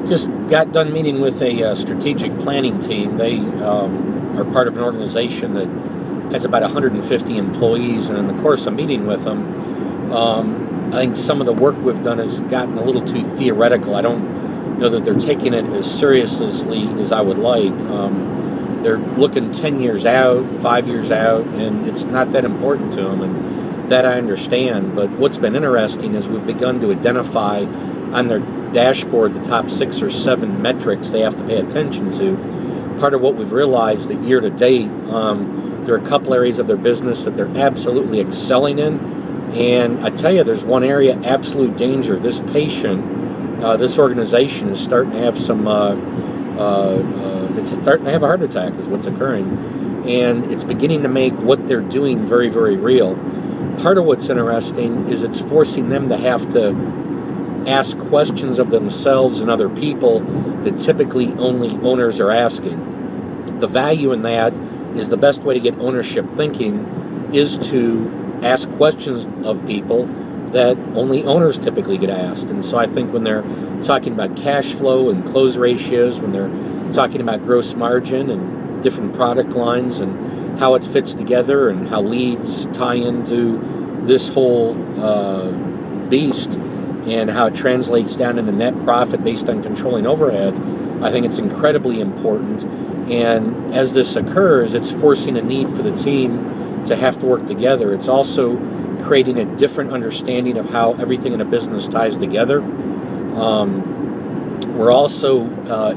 Just got done meeting with a strategic planning team. They are part of an organization that has about 150 employees, and in the course of meeting with them, I think some of the work we've done has gotten a little too theoretical. I don't know that they're taking it as seriously as I would like. They're looking 10 years out, 5 years out, and it's not that important to them, and that I understand. But what's been interesting is we've begun to identify on their dashboard the top 6 or 7 metrics they have to pay attention to. Part of what we've realized that year to date, there are a couple areas of their business that they're absolutely excelling in, and I tell you, there's one area, absolute danger. This patient, this organization is starting to have some, it's starting to have a heart attack is what's occurring, and it's beginning to make what they're doing very, very real. Part of what's interesting is it's forcing them to have to ask questions of themselves and other people that typically only owners are asking. The value in that is the best way to get ownership thinking is to ask questions of people that only owners typically get asked. And so I think when they're talking about cash flow and close ratios, when they're talking about gross margin and different product lines and how it fits together and how leads tie into this whole beast and how it translates down into net profit based on controlling overhead, I think it's incredibly important. And as this occurs, it's forcing a need for the team to have to work together. It's also creating a different understanding of how everything in a business ties together. We're also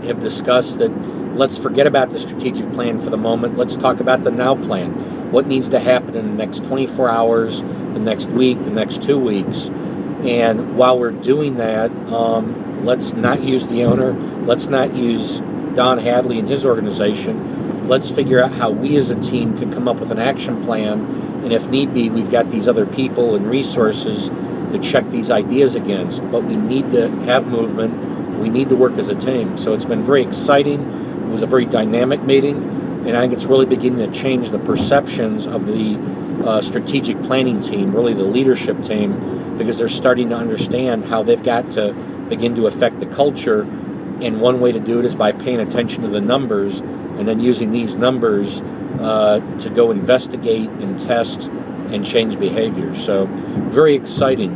have discussed that let's forget about the strategic plan for the moment. Let's talk about the now plan. What needs to happen in the next 24 hours, the next week, the next 2 weeks. And while we're doing that, let's not use the owner. Let's not use Don Hadley and his organization. Let's figure out how we as a team can come up with an action plan. And if need be, we've got these other people and resources to check these ideas against. But we need to have movement. We need to work as a team. So it's been very exciting. It was a very dynamic meeting. And I think it's really beginning to change the perceptions of the strategic planning team, really the leadership team, because they're starting to understand how they've got to begin to affect the culture. And one way to do it is by paying attention to the numbers and then using these numbers to go investigate and test and change behavior. So very exciting.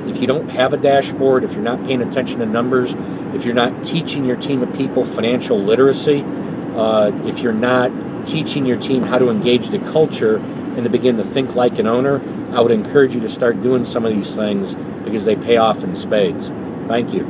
If you don't have a dashboard, if you're not paying attention to numbers, if you're not teaching your team of people financial literacy, if you're not teaching your team how to engage the culture and to begin to think like an owner, I would encourage you to start doing some of these things because they pay off in spades. Thank you.